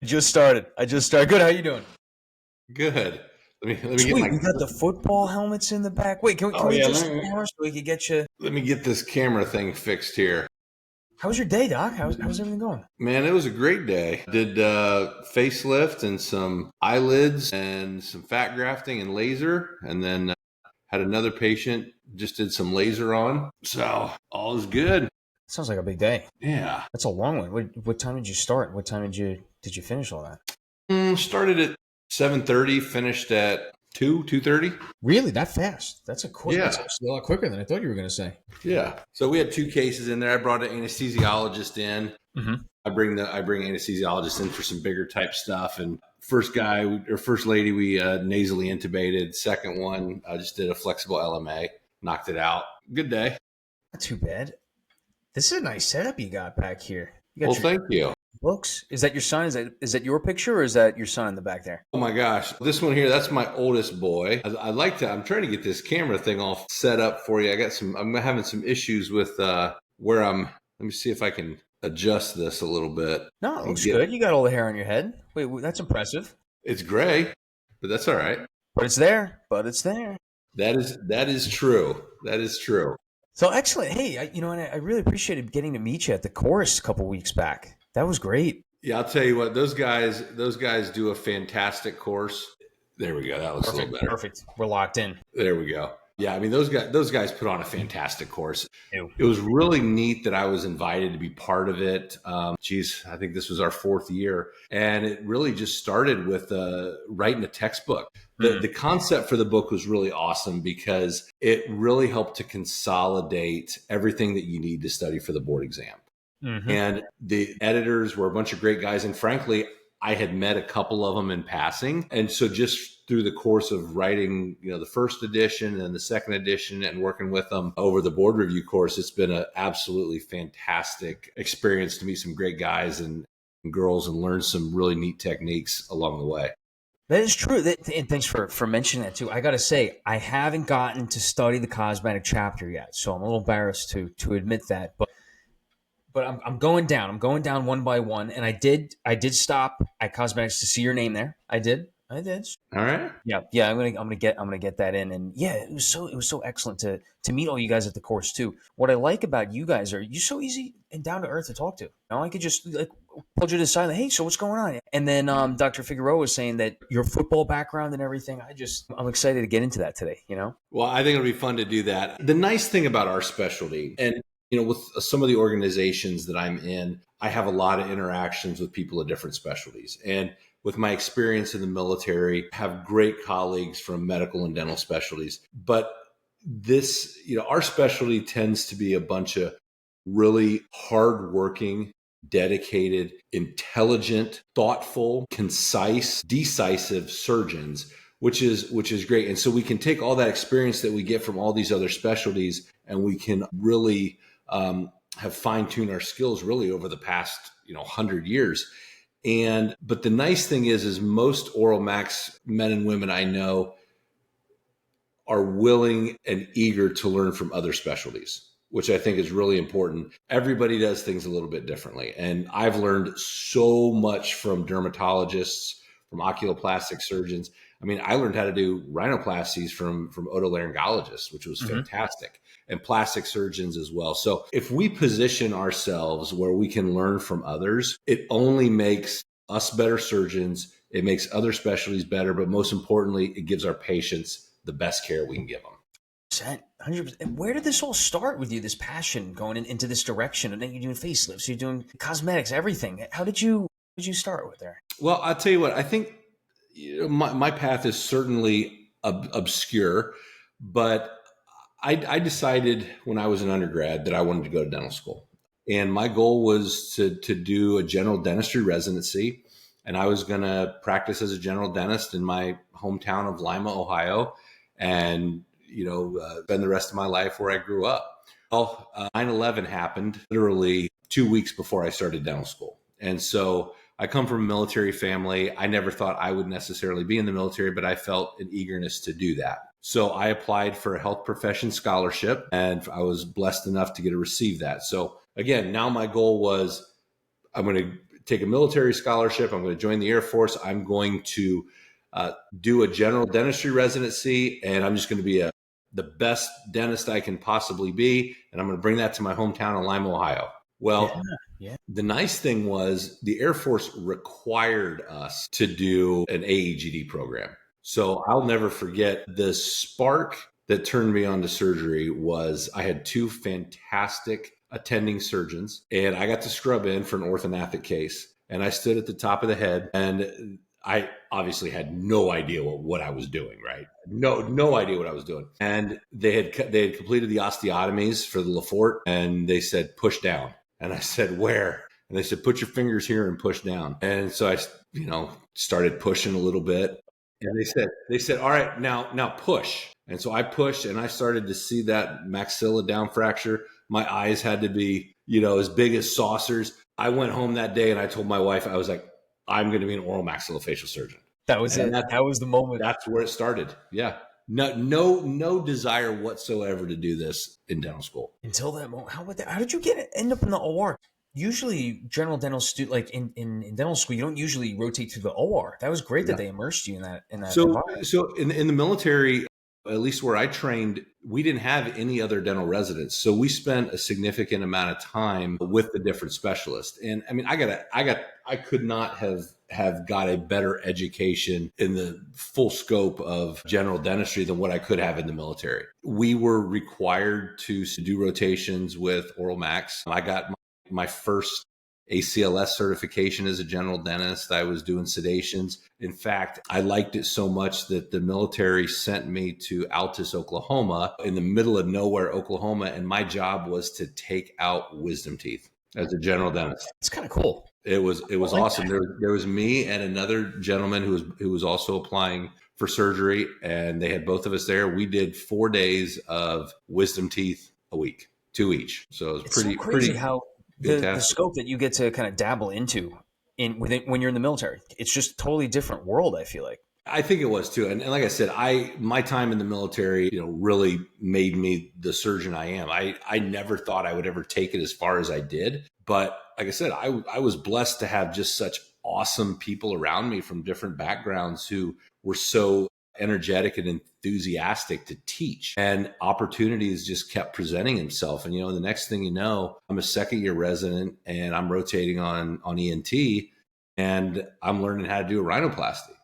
Just started. Good. How you doing? Good. Let me get Sweet. my. We got the football helmets in the back. Wait, can Oh we yeah, just camera so we could get you? let me get this camera thing fixed here. How was your day, Doc? How's everything going? Man, it was a great day. Did facelift and some eyelids and some fat grafting and laser, and then had another patient just did some laser on. So all is good. Sounds like a big day. Yeah. That's a long one. What time did you start? What time did you finish all that? Started at 7:30, finished at 2:30. Really, that fast? That's Yeah. That's actually a lot quicker than I thought you were going to say. Yeah. So we had two cases in there. I brought an anesthesiologist in. Mm-hmm. I bring anesthesiologists in for some bigger type stuff. And first lady, we nasally intubated. Second one, I just did a flexible LMA, knocked it out. Good day. Not too bad. This is a nice setup you got back here. You got Well, thank you. books. Is that your son? Is that your picture, or is that your son in the back there? Oh my gosh, this one here, that's my oldest boy. I'm trying to get this camera thing all set up for you. I'm having some issues with let me see if I can adjust this a little bit. No, it looks good. You got all the hair on your head. Wait, that's impressive. It's gray, but that's all right. But it's there. That is true. That is true. So excellent. Hey, I really appreciated getting to meet you at the course a couple weeks back. That was great. Yeah, I'll tell you what, those guys do a fantastic course. There we go. That looks a little better. Perfect. We're locked in. There we go. Yeah, I mean those guys put on a fantastic course. Ew. It was really neat that I was invited to be part of it. I think this was our 4th year, and it really just started with writing a textbook. The concept for the book was really awesome because it really helped to consolidate everything that you need to study for the board exam. Mm-hmm. And the editors were a bunch of great guys, and frankly, I had met a couple of them in passing. And so just through the course of writing, the first edition and the second edition and working with them over the board review course, it's been an absolutely fantastic experience to meet some great guys and girls and learn some really neat techniques along the way. That is true. And thanks for mentioning that too. I got to say, I haven't gotten to study the cosmetic chapter yet, so I'm a little embarrassed to admit that. But I'm going down. I'm going down one by one, and I did stop at cosmetics to see your name there. I did. All right. Yeah. I'm gonna get that in, and yeah, it was so excellent to meet all you guys at the course too. What I like about you guys are you're so easy and down to earth to talk to. I could just pull you to the side, like, hey, so what's going on? And then Dr. Figueroa was saying that your football background and everything. I'm excited to get into that today. Well, I think it'll be fun to do that. The nice thing about our specialty and with some of the organizations that I'm in, I have a lot of interactions with people of different specialties. And with my experience in the military, I have great colleagues from medical and dental specialties. But this, our specialty tends to be a bunch of really hardworking, dedicated, intelligent, thoughtful, concise, decisive surgeons, which is great. And so we can take all that experience that we get from all these other specialties, and we can really have fine-tuned our skills really over the past 100 years. But the nice thing is most oral max men and women I know are willing and eager to learn from other specialties, which I think is really important. Everybody does things a little bit differently. And I've learned so much from dermatologists, from oculoplastic surgeons. I mean, I learned how to do rhinoplasties from otolaryngologists, which was fantastic, and plastic surgeons as well. So if we position ourselves where we can learn from others, it only makes us better surgeons. It makes other specialties better, but most importantly, it gives our patients the best care we can give them. 100%. Where did this all start with you, this passion going into this direction? And then you're doing facelifts, you're doing cosmetics, everything. How did you start with there? Well, I'll tell you what, I think my path is certainly obscure, but I decided when I was an undergrad that I wanted to go to dental school. And my goal was to do a general dentistry residency. And I was going to practice as a general dentist in my hometown of Lima, Ohio, and, spend the rest of my life where I grew up. Well, 9/11 happened literally 2 weeks before I started dental school. And so I come from a military family. I never thought I would necessarily be in the military, but I felt an eagerness to do that. So I applied for a health profession scholarship, and I was blessed enough to get to receive that. So again, now my goal was I'm going to take a military scholarship. I'm going to join the Air Force. I'm going to do a general dentistry residency, and I'm just going to be the best dentist I can possibly be. And I'm going to bring that to my hometown in Lima, Ohio. Well, the nice thing was the Air Force required us to do an AEGD program. So I'll never forget the spark that turned me on to surgery was I had two fantastic attending surgeons, and I got to scrub in for an orthognathic case. And I stood at the top of the head, and I obviously had no idea what I was doing, right? No idea what I was doing. And they had completed the osteotomies for the Lefort, and they said, push down. And I said, where? And they said, put your fingers here and push down. And so I, started pushing a little bit. And they said, all right, now push. And so I pushed, and I started to see that maxilla down fracture. My eyes had to be, as big as saucers. I went home that day and I told my wife, I was like, I'm going to be an oral maxillofacial surgeon. That was it. That was the moment. That's where it started. Yeah. No desire whatsoever to do this in dental school. Until that moment. How did you end up in the OR? Usually general dental like in dental school, you don't usually rotate to the OR. That was great that they immersed you in that environment. So in the military, at least where I trained, we didn't have any other dental residents. So we spent a significant amount of time with the different specialists. And I mean, I could not have got a better education in the full scope of general dentistry than what I could have in the military. We were required to do rotations with oral max. I got my first ACLS certification as a general dentist. I was doing sedations. In fact, I liked it so much that the military sent me to Altus, Oklahoma, in the middle of nowhere, Oklahoma, and my job was to take out wisdom teeth as a general dentist. It's kind of cool. It was awesome. There was me and another gentleman who was also applying for surgery, and they had both of us there. We did 4 days of wisdom teeth a week, 2 each. So it was pretty crazy how the scope that you get to kind of dabble into when you're in the military. It's just a totally different world, I feel like. I think it was too. And like I said, my time in the military, really made me the surgeon I am. I never thought I would ever take it as far as I did. But like I said, I was blessed to have just such awesome people around me from different backgrounds who were so energetic and enthusiastic to teach, and opportunities just kept presenting themselves. And the next thing you know, I'm a second year resident and I'm rotating on ENT, and I'm learning how to do a rhinoplasty.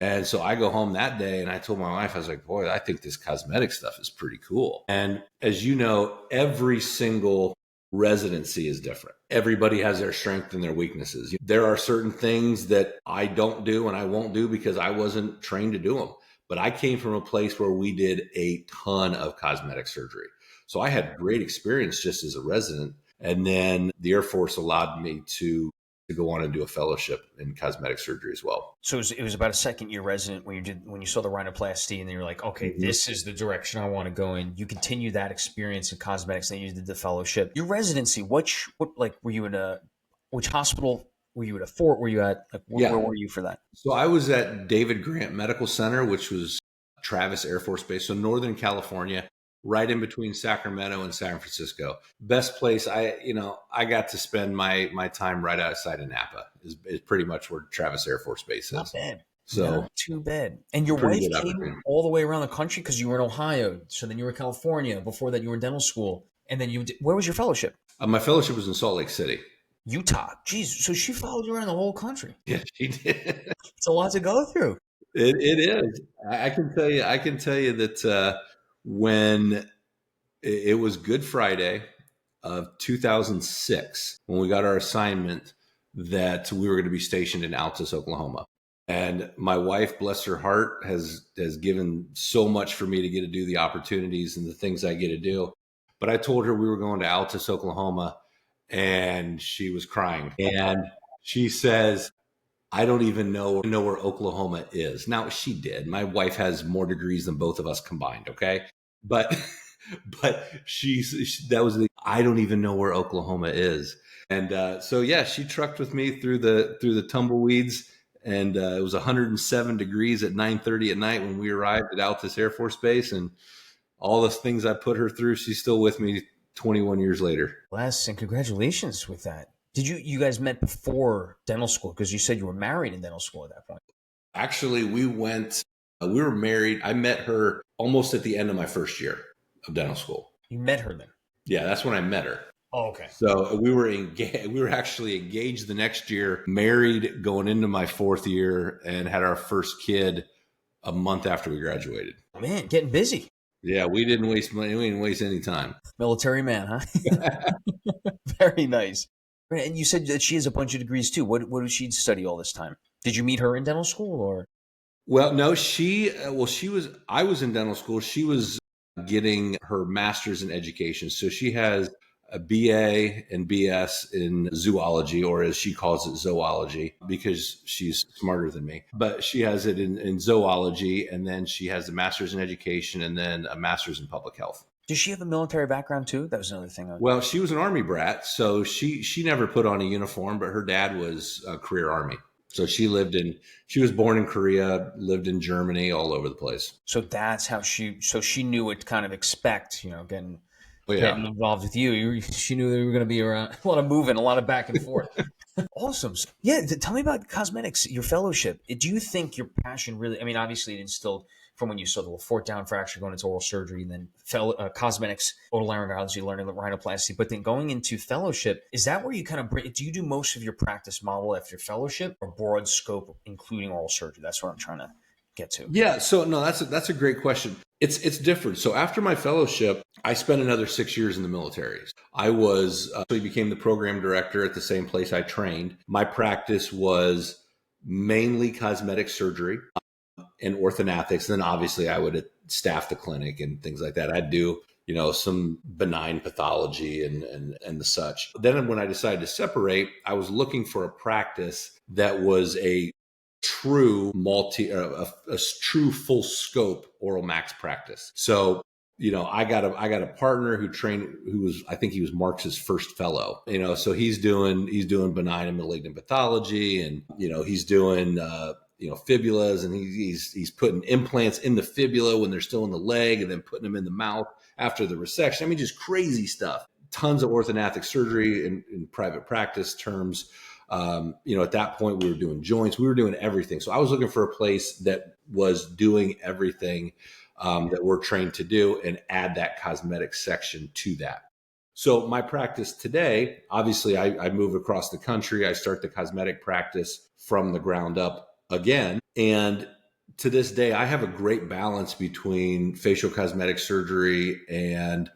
And so I go home that day and I told my wife, I was like, boy, I think this cosmetic stuff is pretty cool. And as you know, every single residency is different. Everybody has their strengths and their weaknesses. There are certain things that I don't do and I won't do because I wasn't trained to do them. But I came from a place where we did a ton of cosmetic surgery. So I had great experience just as a resident. And then the Air Force allowed me to go on and do a fellowship in cosmetic surgery as well. So it was about a second year resident when you saw the rhinoplasty, and then you're like, okay, this is the direction I want to go in. You continue that experience in cosmetics, and then you did the fellowship. Your residency, what were you in which hospital were you at? A fort? Were you at? Where were you for that? So I was at David Grant Medical Center, which was Travis Air Force Base, so Northern California, right in between Sacramento and San Francisco. Best place. I got to spend my time right outside of Napa is pretty much where Travis Air Force Base is. Not bad. So not too bad. And your wife came all the way around the country because you were in Ohio. So then you were in California. Before that, you were in dental school. And then where was your fellowship? My fellowship was in Salt Lake City, Utah. Jeez. So she followed you around the whole country. Yeah, she did. It's a lot to go through. It is. I can tell you that when it was Good Friday of 2006, when we got our assignment that we were going to be stationed in Altus, Oklahoma. And my wife, bless her heart, has given so much for me to get to do the opportunities and the things I get to do. But I told her we were going to Altus, Oklahoma, and she was crying. And she says, I don't even know where Oklahoma is. Now, she did. My wife has more degrees than both of us combined, okay? But that was I don't even know where Oklahoma is. And so she trucked with me through the tumbleweeds, and it was 107 degrees at 9:30 at night when we arrived at Altus Air Force Base, and all the things I put her through, she's still with me 21 years later. Bless, and congratulations with that. You guys met before dental school? Because you said you were married in dental school at that point. Actually, we were married. I met her almost at the end of my first year of dental school. You met her then? Yeah, that's when I met her. Oh, okay. So we were engaged. We were actually engaged the next year, married going into my fourth year, and had our first kid a month after we graduated. Oh, man, getting busy. Yeah, we didn't waste money. We didn't waste any time. Military man, huh? Very nice. And you said that she has a bunch of degrees too. What did she study all this time? Did you meet her in dental school or? Well, no, I was in dental school. She was getting her master's in education. So she has a BA and BS in zoology, or as she calls it, zoology, because she's smarter than me. But she has it in zoology, and then she has a master's in education, and then a master's in public health. Does she have a military background too? That was another thing. Well, she was an Army brat, so she never put on a uniform, but her dad was a career Army. So she was born in Korea, lived in Germany, all over the place. So that's how she knew what to kind of expect, getting Oh, yeah. getting involved with you. She knew there were going to be around a lot of moving, a lot of back and forth. Awesome. Yeah. Tell me about cosmetics, your fellowship. Do you think your passion really, I mean, obviously it instilled from when you saw the Fort Down fracture going into oral surgery, and then cosmetics, otolaryngology, learning the rhinoplasty, but then going into fellowship, is that where you kind of do you do most of your practice model after fellowship, or broad scope, including oral surgery? That's what I'm trying to get to. Yeah. So no, that's a great question. It's different. So after my fellowship, I spent another 6 years in the military. I became the program director at the same place I trained. My practice was mainly cosmetic surgery and orthognathics. And then obviously I would staff the clinic and things like that. I'd do, some benign pathology and the such. Then when I decided to separate, I was looking for a practice that was a true a true full scope oral max practice. So, I got a partner I think he was Marx's first fellow, so he's doing benign and malignant pathology, and, he's doing, fibulas, and he's putting implants in the fibula when they're still in the leg, and then putting them in the mouth after the resection. I mean, just crazy stuff. Tons of orthognathic surgery in private practice terms. At that point we were doing joints, we were doing everything. So I was looking for a place that was doing everything that we're trained to do, and add that cosmetic section to that. So my practice today, obviously I move across the country. I start the cosmetic practice from the ground up again. And to this day, I have a great balance between facial cosmetic surgery and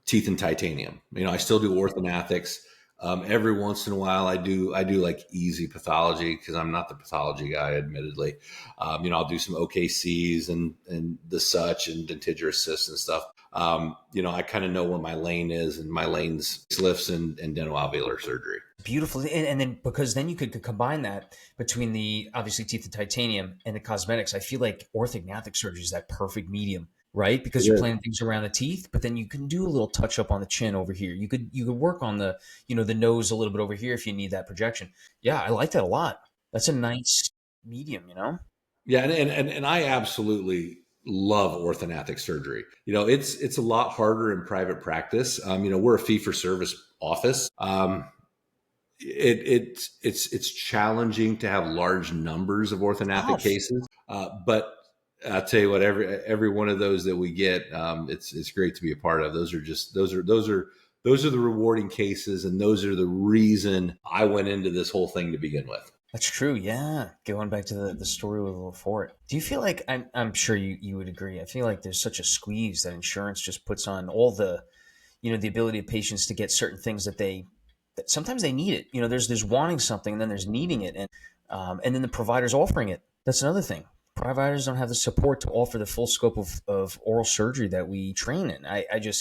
teeth and titanium. I still do orthognathics. Every once in a while I do like easy pathology, because I'm not the pathology guy, admittedly. I'll do some OKCs and the such, and dentigerous cysts and stuff. I kind of know where my lane is, and my lane's facelifts and dental-alveolar surgery. Beautiful. And then, because then you could combine that between the obviously teeth and titanium and the cosmetics. I feel like orthognathic surgery is that perfect medium, right? Because you're planning things around the teeth, but then you can do a little touch up on the chin over here. You could work on the, the nose a little bit over here if you need that projection. Yeah, I like that a lot. That's a nice medium, Yeah, and I absolutely love orthognathic surgery. It's a lot harder in private practice. We're a fee-for-service office. It's challenging to have large numbers of orthognathic cases, but I'll tell you what, every one of those that we get, it's great to be a part of. Those are the rewarding cases, and those are the reason I went into this whole thing to begin with. That's true. Yeah. Going back to the story before it. Do you feel like, I'm sure you would agree, I feel like there's such a squeeze that insurance just puts on all the, the ability of patients to get certain things that sometimes they need it. There's wanting something, and then there's needing it. And then the provider's offering it. That's another thing. Providers don't have the support to offer the full scope of oral surgery that we train in. I don't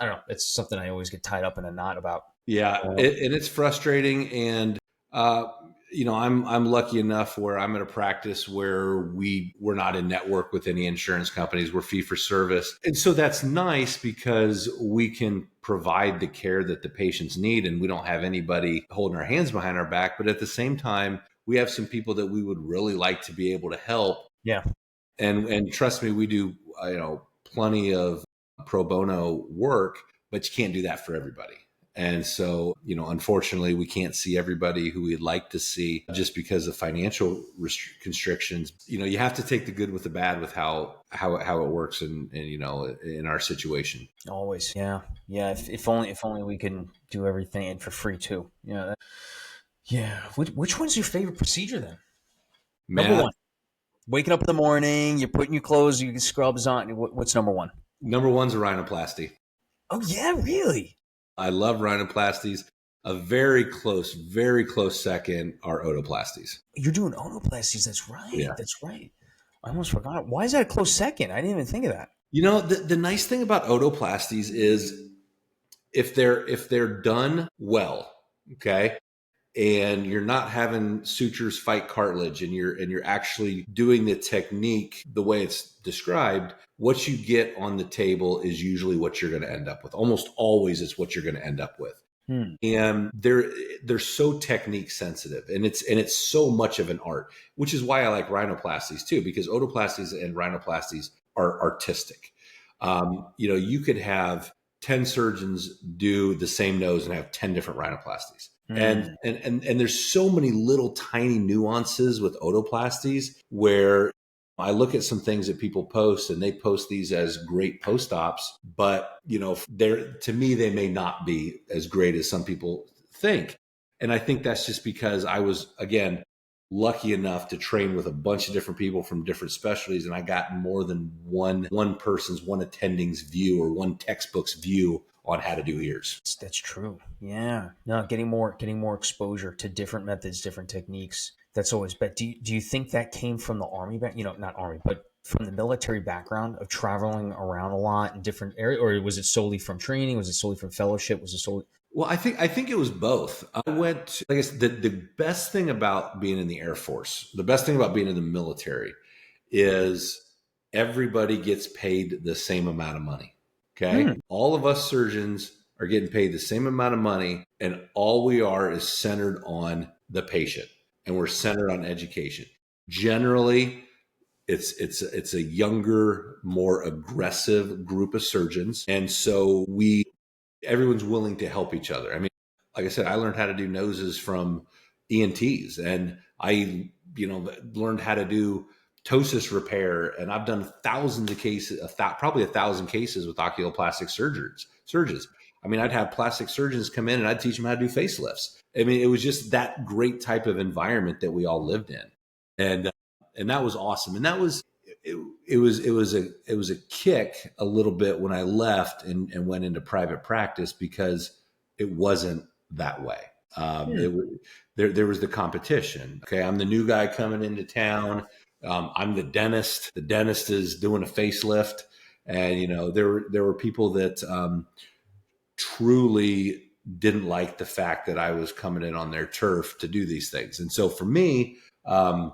know. It's something I always get tied up in a knot about. Yeah. And it's frustrating. And, I'm lucky enough where I'm at a practice where we're not in network with any insurance companies. We're fee for service. And so that's nice, because we can provide the care that the patients need, and we don't have anybody holding our hands behind our back. But at the same time, we have some people that we would really like to be able to help. Yeah. And trust me, we do, plenty of pro bono work, but you can't do that for everybody. And so, unfortunately, we can't see everybody who we'd like to see just because of financial constrictions. You have to take the good with the bad with how it works and in our situation. Always. Yeah. Yeah. If only we can do everything for free too. Yeah. Yeah. Which one's your favorite procedure then? Number Matt, one. Waking up in the morning, you're putting your clothes, you get scrubs on. What's number one? number one's a rhinoplasty. Oh yeah, really? I love rhinoplasties. A very close second are otoplasties. You're doing otoplasties. That's right. Yeah. That's right. I almost forgot. Why is that a close second? I didn't even think of that. The nice thing about otoplasties is if they're done well, okay, and you're not having sutures fight cartilage, and you're actually doing the technique the way it's described, what you get on the table is usually what you're going to end up with. Almost always it's what you're going to end up with. And they're so technique sensitive, and it's so much of an art, which is why I like rhinoplasties too, because otoplasties and rhinoplasties are artistic. You could have 10 surgeons do the same nose and have 10 different rhinoplasties. And there's so many little tiny nuances with otoplasties where I look at some things that people post, and they post these as great post-ops, but to me, they may not be as great as some people think. And I think that's just because I was, again, lucky enough to train with a bunch of different people from different specialties, and I got more than one attending's view or one textbook's view on how to do ears. That's true. Yeah. No, getting more exposure to different methods, different techniques. That's always bet. Do you think that came from the Army back? Not Army, but from the military background of traveling around a lot in different areas, or was it solely from training? Was it solely from fellowship? Was it solely? Well, I think it was both. I guess the best thing about being in the Air Force, the best thing about being in the military is everybody gets paid the same amount of money. Okay. All of us surgeons are getting paid the same amount of money, and all we are is centered on the patient, and we're centered on education. Generally, it's a younger, more aggressive group of surgeons. And so everyone's willing to help each other. I mean, like I said, I learned how to do noses from ENTs, and I, learned how to do ptosis repair, and I've done thousands of cases, probably 1,000 cases with oculoplastic surgeons. I mean, I'd have plastic surgeons come in and I'd teach them how to do facelifts. I mean, it was just that great type of environment that we all lived in. And that was awesome. And that was, it was a kick a little bit when I left and went into private practice, because it wasn't that way. There was the competition. Okay. I'm the new guy coming into town. I'm the dentist. The dentist is doing a facelift. And, there were people that truly didn't like the fact that I was coming in on their turf to do these things. And so for me, I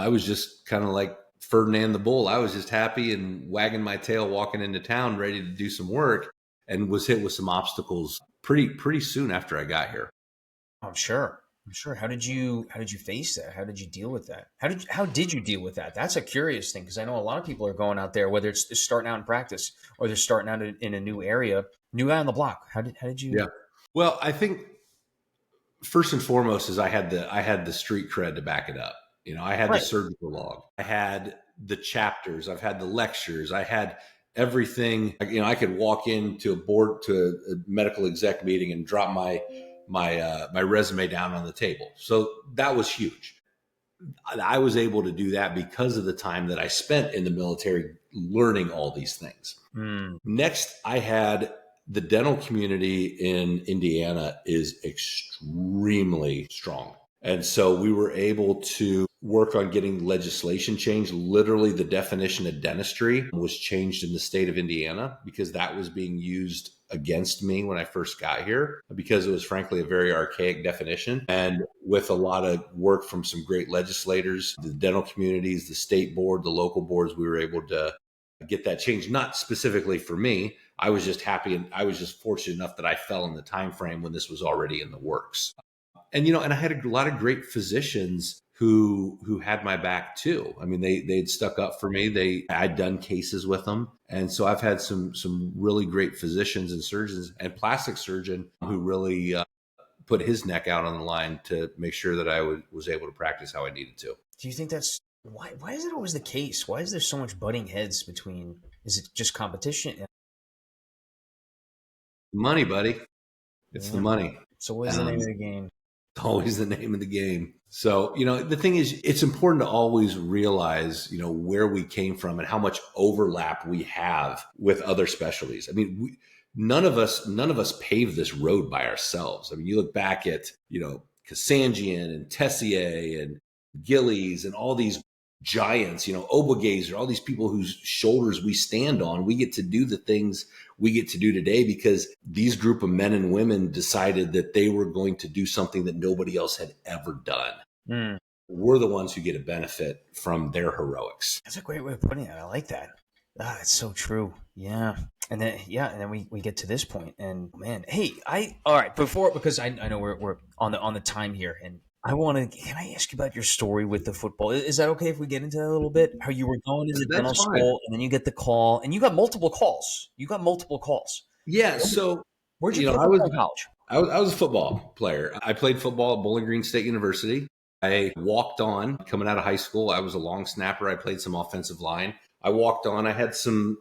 was just kind of like Ferdinand the Bull. I was just happy and wagging my tail, walking into town, ready to do some work, and was hit with some obstacles pretty soon after I got here. I'm sure. How did you face that? How did you deal with that? How did you deal with that? That's a curious thing, because I know a lot of people are going out there, whether it's starting out in practice or they're starting out in a new area, new guy on the block. How did you? Yeah. Well, I think first and foremost is I had the street cred to back it up. I had the surgical log. I had the chapters. I've had the lectures. I had everything. I could walk into a medical exec meeting and drop my resume down on the table. So that was huge. I was able to do that because of the time that I spent in the military learning all these things. Next, I had the dental community in Indiana is extremely strong. And so we were able to work on getting legislation changed. Literally, the definition of dentistry was changed in the state of Indiana, because that was being used against me when I first got here, because it was frankly a very archaic definition. And with a lot of work from some great legislators, the dental communities, the state board, the local boards, we were able to get that changed. Not specifically for me. I was just happy, and I was just fortunate enough that I fell in the time frame when this was already in the works. And I had a lot of great physicians who had my back too. I mean, they'd stuck up for me. I'd done cases with them. And so I've had some really great physicians and surgeons and plastic surgeon who really put his neck out on the line to make sure that I was able to practice how I needed to. Do you think that's why is it always the case? Why is there so much butting heads between, is it just competition? Money, buddy. It's the money. So what is the name of the game? It's always the name of the game. So, the thing is, it's important to always realize, where we came from and how much overlap we have with other specialties. I mean, none of us paved this road by ourselves. I mean, you look back at, Casangian and Tessier and Gillies and all these giants, Obergazer, all these people whose shoulders we stand on. We get to do the things we get to do today because these group of men and women decided that they were going to do something that nobody else had ever done. We're the ones who get a benefit from their heroics. That's a great way of putting it. I like that. It's so true. Yeah. And then we get to this point, and man, hey, all right, because I know we're on the time here, and can I ask you about your story with the football? Is that okay if we get into that a little bit? How you were going to the dental school, and then you get the call, and you got multiple calls. Yeah. So where'd you play in college? I was a football player. I played football at Bowling Green State University. I walked on coming out of high school. I was a long snapper. I played some offensive line. I walked on. I had some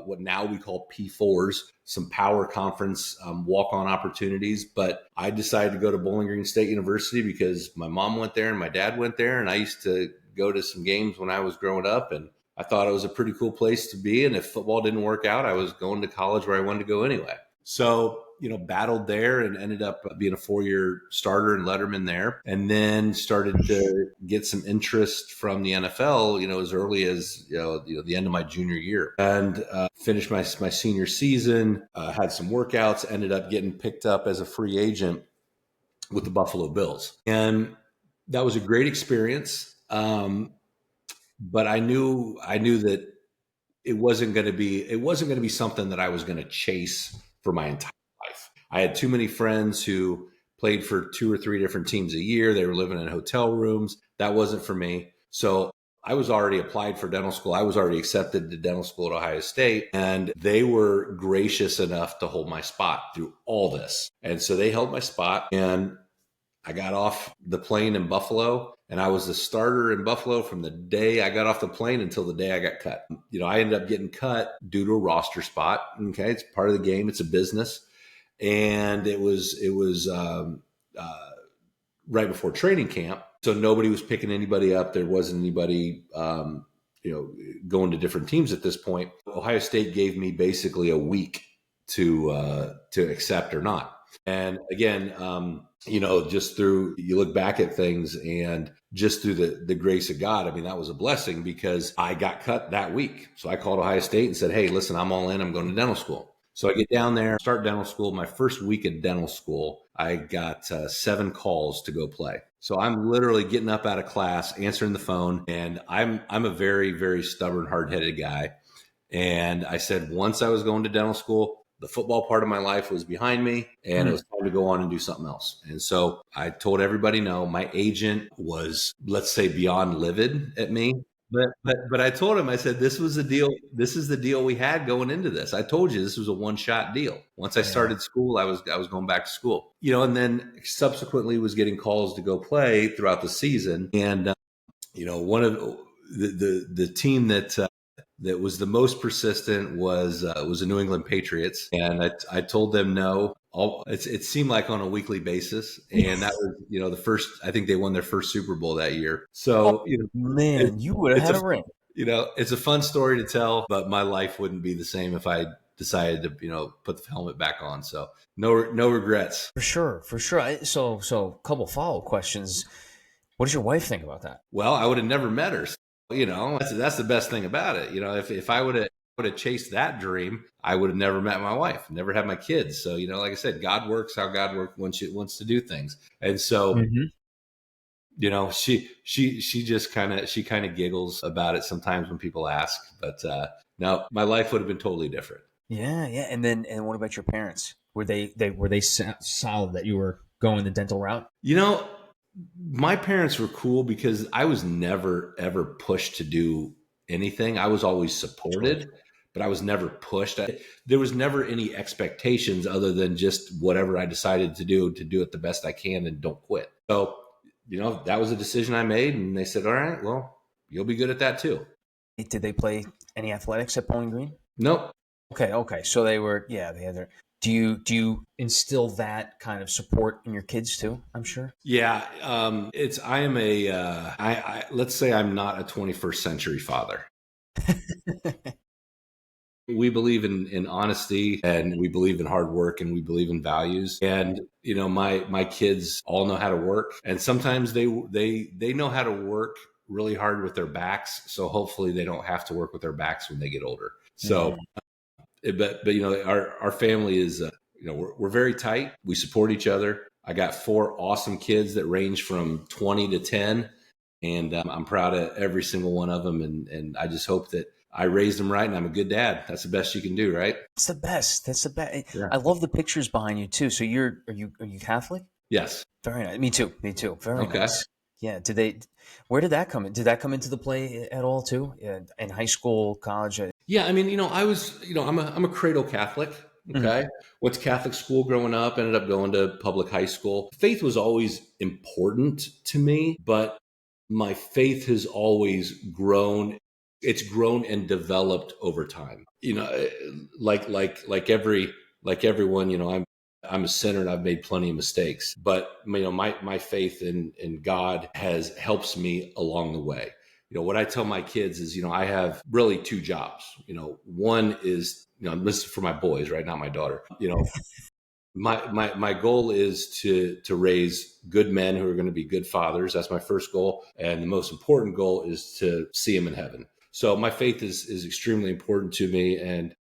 what now we call P4s, some power conference walk-on opportunities. But I decided to go to Bowling Green State University because my mom went there and my dad went there. And I used to go to some games when I was growing up. And I thought it was a pretty cool place to be. And if football didn't work out, I was going to college where I wanted to go anyway. So, battled there and ended up being a 4-year starter and letterman there. And then started to get some interest from the NFL, as early as, the end of my junior year. And finished my senior season, had some workouts, ended up getting picked up as a free agent with the Buffalo Bills. And that was a great experience. But I knew that it wasn't going to be something that I was going to chase for my entire life. I had too many friends who played for 2 or 3 different teams a year. They were living in hotel rooms. That wasn't for me. So I was already applied for dental school. I was already accepted to dental school at Ohio State, and they were gracious enough to hold my spot through all this. And so they held my spot, and I got off the plane in Buffalo, and I was the starter in Buffalo from the day I got off the plane until the day I got cut. I ended up getting cut due to a roster spot. Okay. It's part of the game. It's a business. And it was right before training camp. So nobody was picking anybody up. There wasn't anybody, going to different teams at this point. Ohio State gave me basically a week to accept or not. And again, just through, you look back at things and just through the grace of God, I mean, that was a blessing because I got cut that week. So I called Ohio State and said, hey, listen, I'm all in. I'm going to dental school. So I get down there, start dental school. My first week at dental school, I got 7 calls to go play. So I'm literally getting up out of class, answering the phone, and I'm a very, very stubborn, hard-headed guy. And I said, once I was going to dental school, the football part of my life was behind me, and it was time to go on and do something else. And so I told everybody no. My agent was, let's say, beyond livid at me. But I told him, I said, this was the deal. This is the deal we had going into this. I told you this was a one-shot deal. Once I started school, I was going back to school, and then subsequently was getting calls to go play throughout the season. And, one of the team that was the most persistent was the New England Patriots. And I told them no. It seemed like on a weekly basis. And that was, the first, I think they won their first Super Bowl that year. So, man, you would have had a ring. It's a fun story to tell, but my life wouldn't be the same if I decided to, put the helmet back on. So no regrets. For sure. So a couple follow-up questions. What does your wife think about that? Well, I would have never met her. That's the best thing about it. If I would have chased that dream, I would have never met my wife, never had my kids. So, like I said, God works how God wants to do things. And so, she just kind of giggles about it sometimes when people ask, but no, my life would have been totally different. Yeah. And what about your parents? Were they solid that you were going the dental route? My parents were cool because I was never, ever pushed to do anything. I was always Sure. supported, but I was never pushed. There was never any expectations other than just whatever I decided to do it the best I can and don't quit. So, that was a decision I made. And they said, all right, well, you'll be good at that too. Did they play any athletics at Bowling Green? Nope. Okay, okay. So they were, yeah, they had their. Do you instill that kind of support in your kids too? I'm sure. Yeah. I am let's say I'm not a 21st century father. We believe in honesty, and we believe in hard work, and we believe in values. And my kids all know how to work, and sometimes they know how to work really hard with their backs. So hopefully they don't have to work with their backs when they get older. So, Mm. but our family is we're very tight. We support each other. I got 4 awesome kids that range from 20 to 10, and I'm proud of every single one of them. And I just hope that I raised them right, and I'm a good dad. That's the best you can do, right? That's the best. That's the best. Yeah. I love the pictures behind you too. So are you Catholic? Yes. Very nice. Me too. Me too. Very Okay. nice. Yeah. Where did that come in? Did that come into the play at all too? Yeah, in high school, college? Yeah. I mean, I was, I'm a cradle Catholic. Mhm. Okay. Went to Catholic school growing up, ended up going to public high school. Faith was always important to me, but my faith has always grown. It's grown and developed over time. Like everyone, I'm a sinner and I've made plenty of mistakes, but my faith in God helps me along the way. What I tell my kids is, I have really 2 jobs. One is, this is for my boys, right? Not my daughter. My goal is to raise good men who are going to be good fathers. That's my first goal. And the most important goal is to see them in heaven. So my faith is extremely important to me. And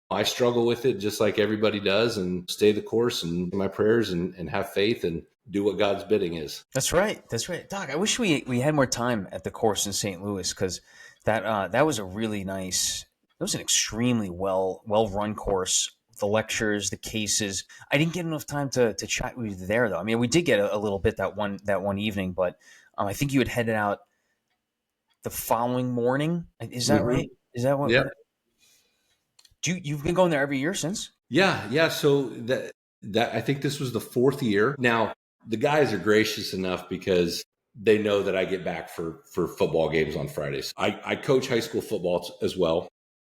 I struggle with it just like everybody does, and stay the course and my prayers and have faith and do what God's bidding is. That's right. That's right, Doc. I wish we had more time at the course in St. Louis, because that was a really nice. It was an extremely well run course. The lectures, the cases. I didn't get enough time to chat with you there, though. I mean, we did get a little bit that one evening, but I think you had headed out the following morning. Is that Mm-hmm. right? Is that what? Yeah. You've been going there every year since? Yeah. Yeah. So that I think this was the 4th year. Now the guys are gracious enough because they know that I get back for football games on Fridays. I coach high school football as well.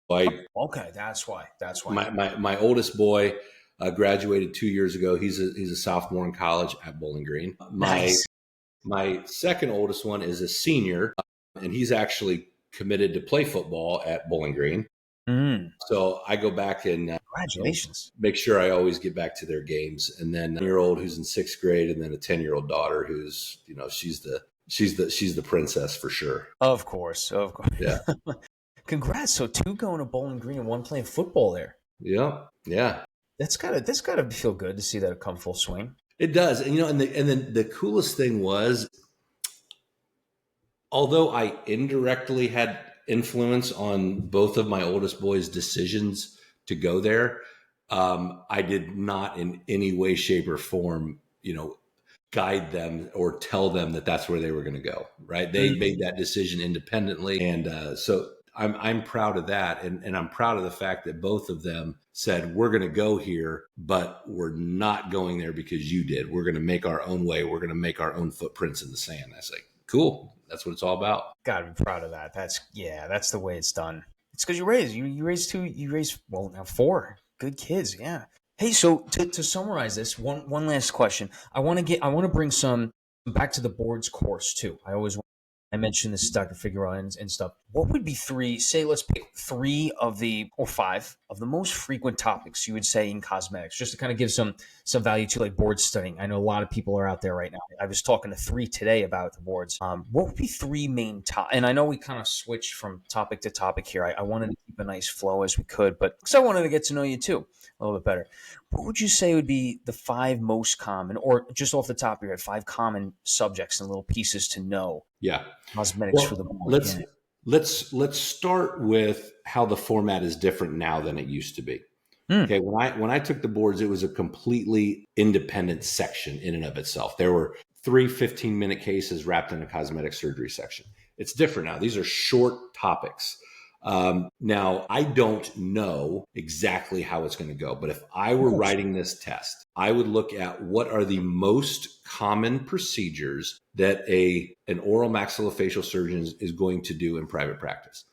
Okay, that's why. That's why. My oldest boy graduated 2 years ago. He's a sophomore in college at Bowling Green. Nice. My second oldest one is a senior, and he's actually committed to play football at Bowling Green. Mm, So I go back and congratulations. make sure I always get back to their games. And then a 9-year-old who's in 6th grade, and then a 10-year-old daughter who's she's the princess for sure. Of course, of course. Yeah. Congrats! So 2 going to Bowling Green and 1 playing football there. Yeah. Yeah. That's gotta feel good to see that come full swing. It does. And then the coolest thing was, although I indirectly had influence on both of my oldest boys' decisions to go there, I did not in any way, shape, or form, guide them or tell them that that's where they were going to go. Right? They made that decision independently, and so I'm proud of that, and I'm proud of the fact that both of them said, we're going to go here, but we're not going there because you did. We're going to make our own way. We're going to make our own footprints in the sand. I was like, cool. That's what it's all about. Gotta be proud of that. That's the way it's done. It's because you raised 2. You raised, well, now 4 good kids. Yeah. Hey, so to summarize this, one last question. I want to bring some back to the boards course too. I mentioned this to Dr. Figueroa and stuff. What would be 3, say, let's pick 3 or 5 of the most frequent topics you would say in cosmetics, just to kind of give some value to like board studying. I know a lot of people are out there right now. I was talking to 3 today about the boards. What would be 3 main and I know we kind of switched from topic to topic here. I wanted to keep a nice flow as we could, but because I wanted to get to know you too a little bit better. What would you say would be the 5 most common, or just off the top of your head, 5 common subjects and little pieces to know? Yeah. Cosmetics for the board. Let's start with how the format is different now than it used to be. Okay, when I took the boards, it was a completely independent section in and of itself. There were three 15-minute cases wrapped in a cosmetic surgery section. It's different now. These are short topics. Now, I don't know exactly how it's going to go, but if I were writing this test, I would look at what are the most common procedures that an oral maxillofacial surgeon is going to do in private practice.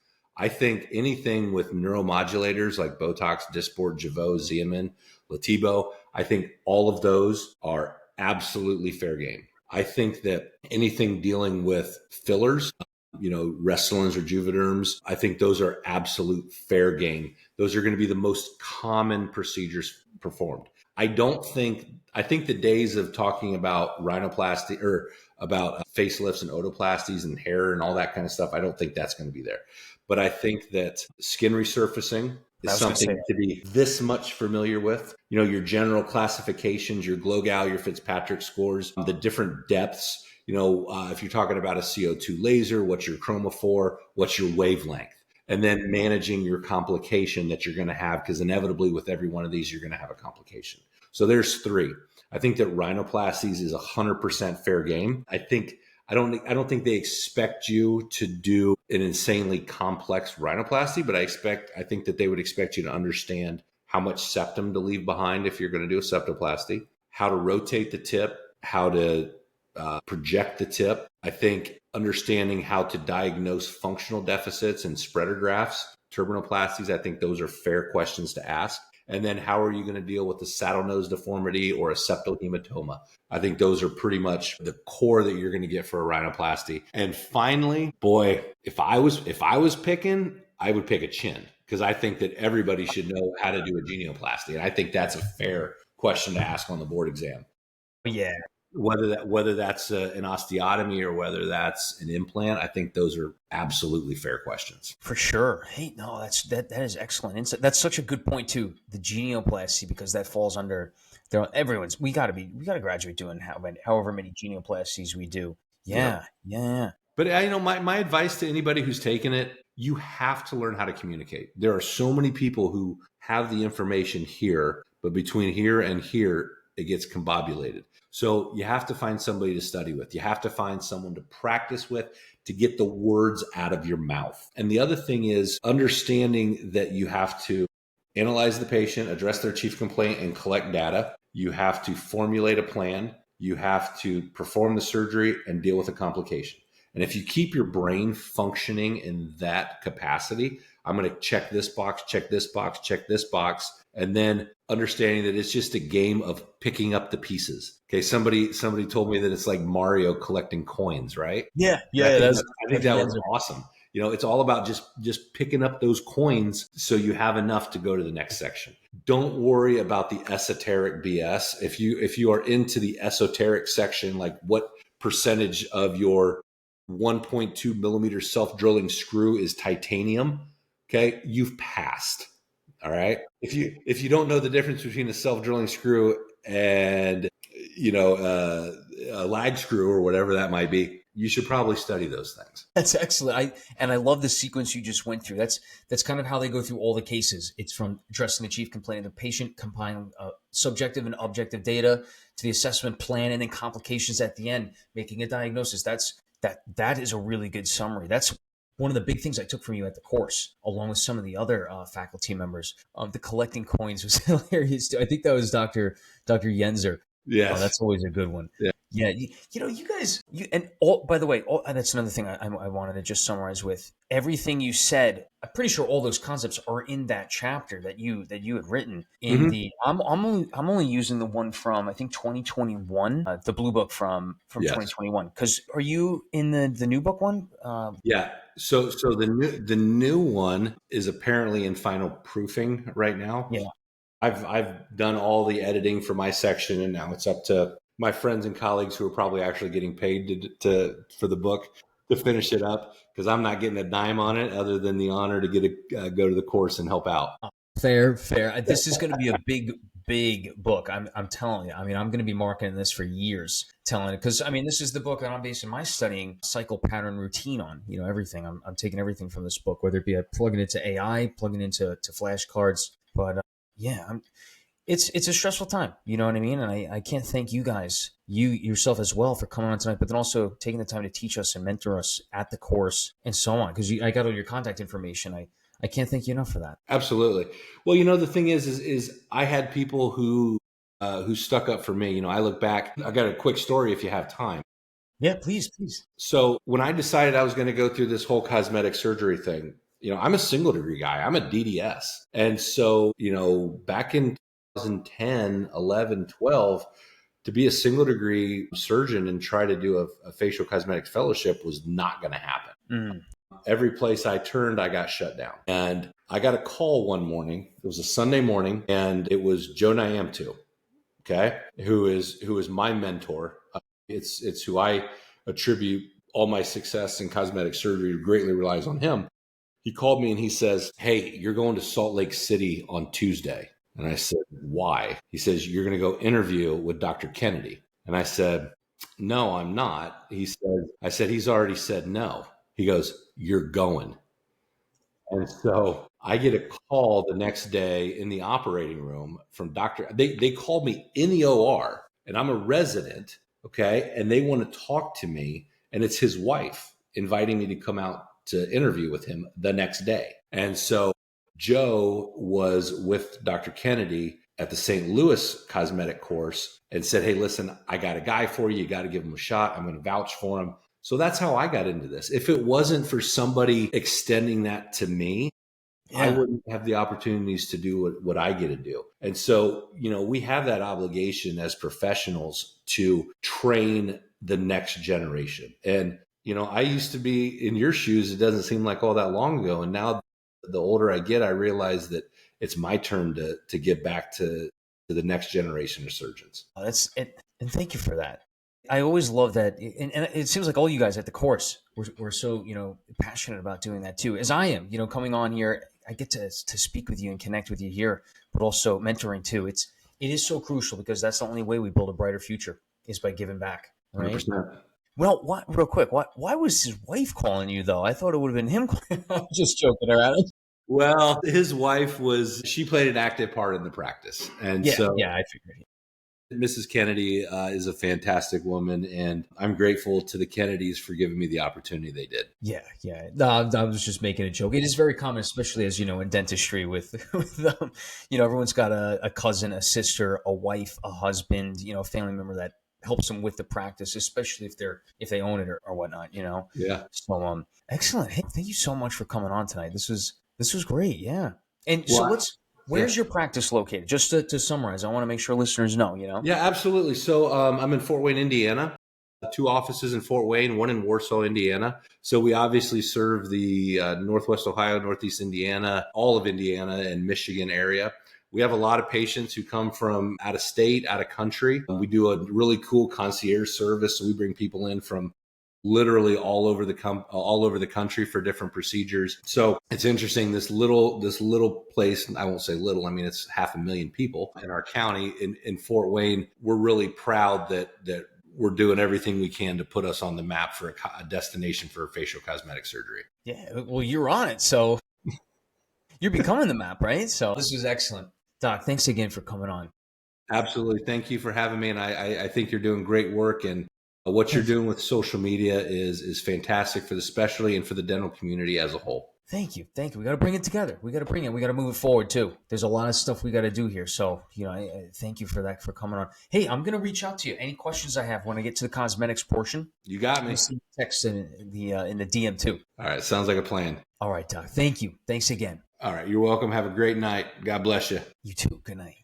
I think anything with neuromodulators like Botox, Dysport, Jeuveau, Xeomin, Latibo, I think all of those are absolutely fair game. I think that anything dealing with fillers, Restylans or Juvederms, I think those are absolute fair game. Those are going to be the most common procedures performed. I think the days of talking about rhinoplasty or about facelifts and otoplasties and hair and all that kind of stuff, I don't think that's going to be there. But I think that skin resurfacing is something to be this much familiar with. Your general classifications, your Glogau, your Fitzpatrick scores, the different depths. If you're talking about a CO2 laser, what's your chromophore, what's your wavelength, and then managing your complication that you're going to have, because inevitably with every one of these, you're going to have a complication. So there's three. I think that rhinoplasties is 100% fair game. I don't think they expect you to do an insanely complex rhinoplasty, but I think that they would expect you to understand how much septum to leave behind if you're going to do a septoplasty, how to rotate the tip, how to project the tip. I think understanding how to diagnose functional deficits and spreader grafts, turbinoplasties, I think those are fair questions to ask. And then how are you going to deal with the saddle nose deformity or a septal hematoma? I think those are pretty much the core that you're going to get for a rhinoplasty. And finally, boy, if I was picking, I would pick a chin, because I think that everybody should know how to do a genioplasty. And I think that's a fair question to ask on the board exam. Yeah. Whether that's an osteotomy or whether that's an implant, I think those are absolutely fair questions. For sure. Hey, no, that is excellent insight. That's such a good point too. The genioplasty, because that falls under we got to graduate doing however many genioplasties we do. Yeah. But my advice to anybody who's taken it, you have to learn how to communicate. There are so many people who have the information here, but between here and here, it gets combobulated. So you have to find somebody to study with. You have to find someone to practice with to get the words out of your mouth. And the other thing is understanding that you have to analyze the patient, address their chief complaint, and collect data. You have to formulate a plan. You have to perform the surgery and deal with a complication. And if you keep your brain functioning in that capacity, I'm going to check this box, check this box, check this box, and then understanding that it's just a game of picking up the pieces. Okay, somebody told me that it's like Mario collecting coins, right? Yeah. I think that was awesome. It's all about just picking up those coins so you have enough to go to the next section. Don't worry about the esoteric BS. If you are into the esoteric section, like what percentage of your 1.2 millimeter self-drilling screw is titanium, okay, you've passed. All right. If you don't know the difference between a self-drilling screw and a lag screw or whatever that might be, you should probably study those things. That's excellent. I love the sequence you just went through. That's kind of how they go through all the cases. It's from addressing the chief complaint of the patient, compiling subjective and objective data to the assessment plan, and then complications at the end, making a diagnosis. That is a really good summary. That's one of the big things I took from you at the course, along with some of the other faculty members. The collecting coins was hilarious too. I think that was Dr. Yenzer. Yes. Oh, that's always a good one. Yeah. You guys, by the way, and that's another thing I wanted to just summarize with everything you said. I'm pretty sure all those concepts are in that chapter that you had written in the. I'm only using the one from I think 2021, the blue book from 2021. Because are you in the new book one? Yeah. So the new one is apparently in final proofing right now. Yeah. I've done all the editing for my section, and now it's up to my friends and colleagues who are probably actually getting paid for the book to finish it up, because I'm not getting a dime on it other than the honor to go to the course and help out. Fair. This is going to be a big book. I'm telling you. I mean, I'm going to be marketing this for years, telling it, because I mean, this is the book that I'm basing my studying cycle pattern routine on. Everything. I'm taking everything from this book, whether it be plugging it into AI, plugging it into flashcards, but. Yeah, it's a stressful time. You know what I mean? And I can't thank you guys, you yourself as well, for coming on tonight, but then also taking the time to teach us and mentor us at the course and so on. Because I got all your contact information. I can't thank you enough for that. Absolutely. Well, you know, the thing is I had people who stuck up for me. You know, I look back. I got a quick story if you have time. Yeah, please, please. So when I decided I was going to go through this whole cosmetic surgery thing, you know, I'm a single degree guy. I'm a DDS. And so, you know, back in 2010, 11, 12, to be a single degree surgeon and try to do a facial cosmetics fellowship was not going to happen. Mm. Every place I turned, I got shut down. And I got a call one morning. It was a Sunday morning, and it was Joe Nyamtu, okay, who is my mentor. It's who I attribute all my success in cosmetic surgery, greatly relies on him. He called me and he says, "Hey, you're going to Salt Lake City on Tuesday." And I said, "Why?" He says, "You're going to go interview with Dr. Kennedy." And I said, "No, I'm not." I said, "He's already said no." He goes, "You're going." And so I get a call the next day in the operating room from they called me in the OR, and I'm a resident, okay? And they want to talk to me, and it's his wife inviting me to come out to interview with him the next day. And so Joe was with Dr. Kennedy at the St. Louis cosmetic course and said, "Hey, listen, I got a guy for you. You got to give him a shot. I'm going to vouch for him." So that's how I got into this. If it wasn't for somebody extending that to me, Yeah. I wouldn't have the opportunities to do what I get to do. And so, you know, we have that obligation as professionals to train the next generation. And, you know, I used to be in your shoes. It doesn't seem like all that long ago. And now the older I get, I realize that it's my turn to give back to the next generation of surgeons. That's it. And thank you for that. I always love that. And it seems like all you guys at the course were so, you know, passionate about doing that too, as I am, you know, coming on here. I get to speak with you and connect with you here, but also mentoring too. It is so crucial because that's the only way we build a brighter future is by giving back. Right. 100%. Well, real quick, why was his wife calling you though? I thought it would have been him. I'm just joking around. Well, his wife she played an active part in the practice. And Yeah, so I figured. Mrs. Kennedy is a fantastic woman, and I'm grateful to the Kennedys for giving me the opportunity they did. Yeah. No, I was just making a joke. It is very common, especially as you know, in dentistry, with you know, everyone's got a cousin, a sister, a wife, a husband, you know, a family member that helps them with the practice, especially if they own it or whatnot, you know. Yeah. So excellent. Hey, thank you so much for coming on tonight. This was great. Yeah. And so where's your practice located? Just to summarize, I want to make sure listeners know, you know? Yeah, absolutely. So I'm in Fort Wayne, Indiana, 2 offices in Fort Wayne, 1 in Warsaw, Indiana. So we obviously serve the Northwest Ohio, Northeast Indiana, all of Indiana and Michigan area. We have a lot of patients who come from out of state, out of country. We do a really cool concierge service. So we bring people in from literally all over the country for different procedures. So it's interesting. This little place, I won't say little, I mean, it's 500,000 people in our county in Fort Wayne. We're really proud that we're doing everything we can to put us on the map for a destination for facial cosmetic surgery. Yeah. Well, you're on it. So you're becoming the map, right? So this was excellent. Doc, thanks again for coming on. Absolutely. Thank you for having me. And I think you're doing great work, and what you're doing with social media is fantastic for the specialty and for the dental community as a whole. Thank you. We got to bring it together. We got to move it forward too. There's a lot of stuff we got to do here. So, you know, I thank you for that, for coming on. Hey, I'm going to reach out to you. Any questions I have when I get to the cosmetics portion? You got me. Text in the DM too. All right. Sounds like a plan. All right, Doc. Thank you. Thanks again. All right. You're welcome. Have a great night. God bless you. You too. Good night.